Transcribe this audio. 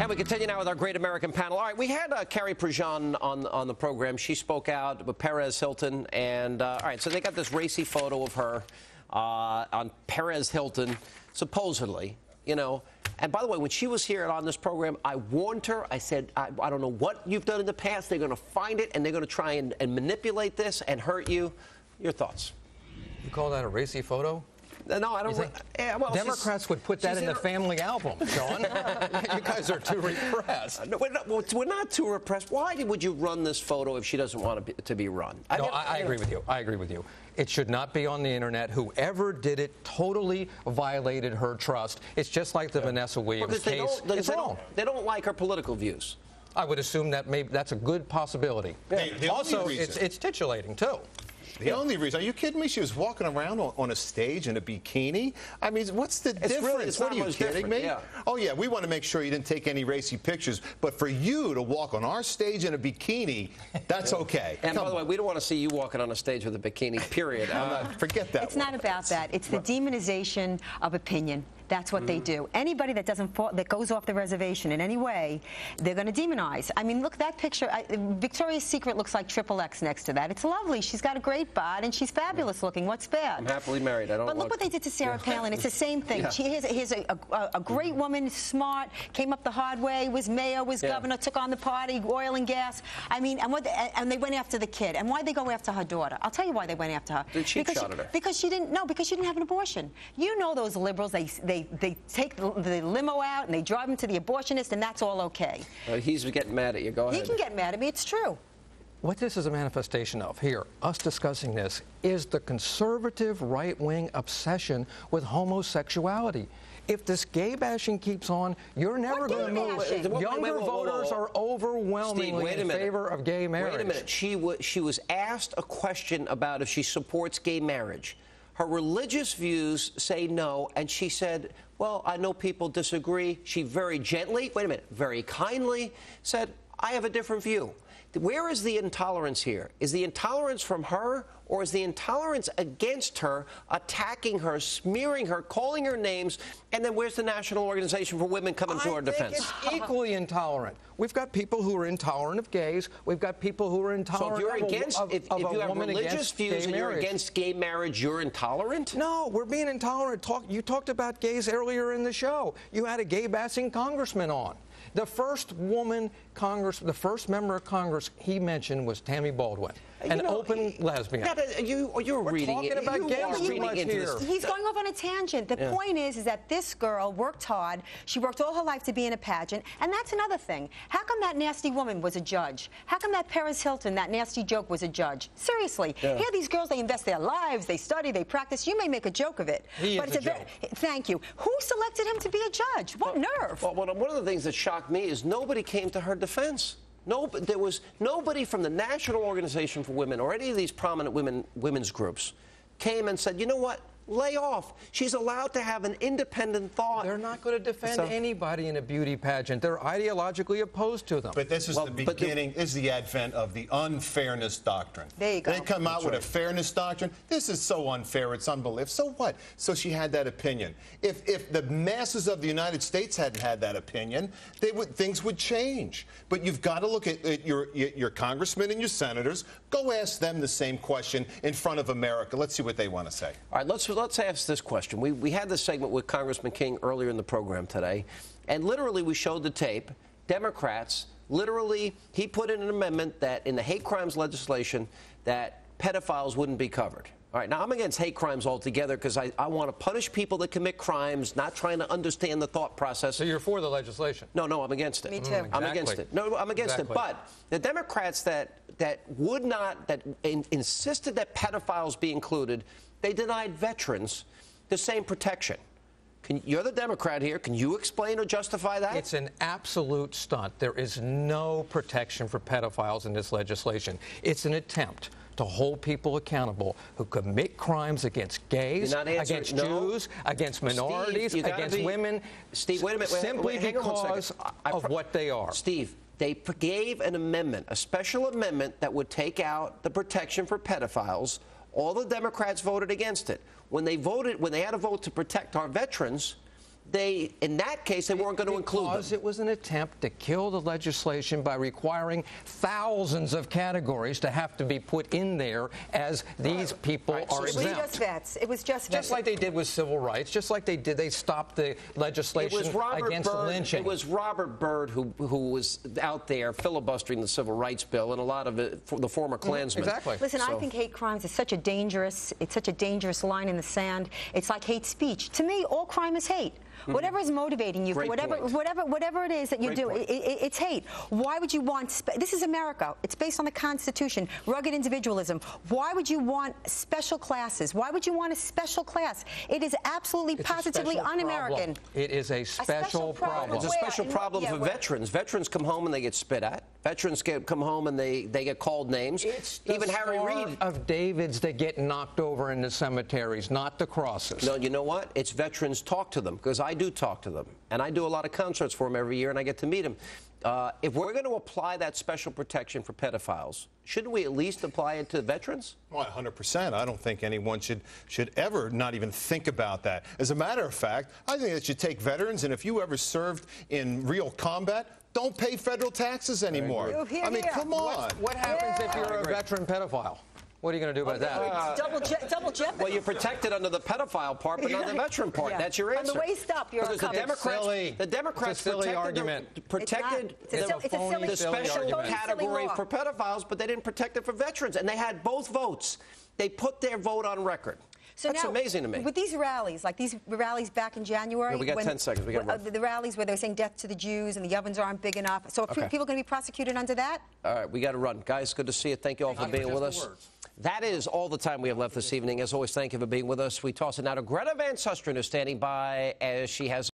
And we continue now with our great American panel. All right, we had Carrie Prejean on the program. She spoke out with Perez Hilton. And, all right, so they got this racy photo of her on Perez Hilton, supposedly, you know. And by the way, when she was here on this program, I warned her. I said, I don't know what you've done in the past. They're going to find it, and they're going to try and manipulate this and hurt you. Your thoughts? You call that a racy photo? No, I don't. Well, Democrats would put that in the family album, Sean. You guys are too repressed. No, we're not too repressed. Why would you run this photo if she doesn't want to be run? I agree with you. I agree with you. It should not be on the internet. Whoever did it totally violated her trust. It's just like the Vanessa Williams case. It's wrong. They don't like her political views. I would assume that maybe that's a good possibility. Yeah. Also, it's titulating, too. The only reason, are you kidding me? She was walking around on a stage in a bikini. I mean, what's the difference? What are you kidding me? Yeah. Oh, yeah, we want to make sure you didn't take any racy pictures. But for you to walk on our stage in a bikini, that's okay. And by the way, we don't want to see you walking on a stage with a bikini, period. Forget that. It's not about that. It's the demonization of opinion. That's what they do. Anybody that that goes off the reservation in any way, they're going to demonize. I mean, look, that picture. Victoria's Secret looks like XXX next to that. It's lovely. She's got a great bod, and she's fabulous looking. What's bad? I'm happily married. I don't. But look what they did to Sarah Palin. It's the same thing. Yeah. Here's a great woman, smart, came up the hard way, was mayor, was governor, took on the party, oil and gas. I mean, and they went after the kid. And why'd they go after her daughter? I'll tell you why they went after her. They cheap shot at her. Because she didn't. No, because she didn't have an abortion. You know those liberals. They take the limo out and they drive him to the abortionist, and that's all okay. He's getting mad at you. Go ahead. He can get mad at me. It's true. What this is a manifestation of here, us discussing this, is the conservative right-wing obsession with homosexuality. If this gay bashing keeps on, you're never going to move. Younger voters are overwhelmingly in favor of gay marriage. Wait a minute. She was asked a question about if she supports gay marriage. Her religious views say no, and she said, well, I know people disagree. She very gently, wait a minute, very kindly said, I have a different view. Where is the intolerance here? Is the intolerance from her, or is the intolerance against her, attacking her, smearing her, calling her names, and then where's the National Organization for Women coming to her defense? It's equally intolerant. We've got people who are intolerant of gays. We've got people who are intolerant if you have religious views and you're against gay marriage, you're intolerant? No, we're being intolerant. You talked about gays earlier in the show. You had a gay-bashing congressman on. The first the first member of Congress he mentioned was Tammy Baldwin, an open lesbian. You're reading talking about gays too much here. He's going off on a tangent. The point is that this girl worked hard. She worked all her life to be in a pageant, and that's another thing. How come that nasty woman was a judge? How come that Perez Hilton, that nasty joke, was a judge? Seriously. Here these girls, they invest their lives, they study, they practice. You may make a joke of it. But it's a joke. Thank you. Who selected him to be a judge? What nerve? Well, one of the things that shocked me is nobody came to her defense. No, there was nobody from the National Organization for Women or any of these prominent women's groups came and said, you know what? Lay off. She's allowed to have an independent thought. They're not going to defend anybody in a beauty pageant. They're ideologically opposed to them. But this is the beginning, this is the advent of the unfairness doctrine. There you go. They come out with a fairness doctrine. This is so unfair, it's unbelievable. So what? So she had that opinion. If the masses of the United States hadn't had that opinion, things would change. But you've got to look at your congressmen and your senators. Go ask them the same question in front of America. Let's see what they want to say. All right, let's ask this question. We had this segment with Congressman King earlier in the program today, and literally we showed the tape. Democrats, literally, he put in an amendment that in the hate crimes legislation that pedophiles wouldn't be covered. All right, now I'm against hate crimes altogether because I want to punish people that commit crimes, not trying to understand the thought process. So you're for the legislation? No, I'm against it. Me too. Exactly. I'm against it. No, I'm against it. But the Democrats that insisted that pedophiles be included, they denied veterans the same protection. You're the Democrat here. Can you explain or justify that? It's an absolute stunt. There is no protection for pedophiles in this legislation. It's an attempt to hold people accountable who commit crimes against gays, against Jews, against minorities, Steve, against women, Steve, wait a minute, simply because of what they are. Steve, they gave an amendment, a special amendment that would take out the protection for pedophiles. All the Democrats voted against it. When they had a vote to protect our veterans, in that case, they weren't going to include them. Because it was an attempt to kill the legislation by requiring thousands of categories to have to be put in there as these people are exempt. It was just vets. It was just vets. Just like they did with civil rights, just like they did, they stopped the legislation against lynching. It was Robert Byrd who was out there filibustering the civil rights bill, and a lot of it for the former Klansmen. Exactly. Listen, I think hate crimes is such a dangerous line in the sand. It's like hate speech. To me, all crime is hate. Whatever is motivating you, for whatever it is that you do, it's hate. Why would you want? This is America. It's based on the Constitution. Rugged individualism. Why would you want special classes? Why would you want a special class? It is absolutely, positively un-American. It is a special problem. It's a special problem for veterans. Veterans come home and they get spit at. Veterans come home and they get called names. It's even Harry Reid of Davids that get knocked over in the cemeteries, not the crosses. No, you know what? It's veterans talk to them, because I do talk to them, and I do a lot of concerts for them every year, and I get to meet them. If we're going to apply that special protection for pedophiles, shouldn't we at least apply it to veterans? Well, 100%. I don't think anyone should ever not even think about that. As a matter of fact, I think that you take veterans, and if you ever served in real combat, don't pay federal taxes anymore. I mean, come on. What happens if you're a veteran pedophile? What are you going to do about that? Double jeopardy. Well, you're protected under the pedophile part, but not the veteran part. Yeah. That's your answer. On the waist up, you're a The Democrats protected the special category for pedophiles, but they didn't protect it for veterans, and they had both votes. They put their vote on record. So that's amazing to me. With these rallies, like these rallies back in January. Yeah, we got 10 seconds. We got the rallies where they're saying death to the Jews and the ovens aren't big enough. So are people going to be prosecuted under that? All right, we got to run. Guys, good to see you. Thank you all for being with us. That is all the time we have left this evening. As always, thank you for being with us. We toss it now to Greta Van Susteren, who's standing by as she has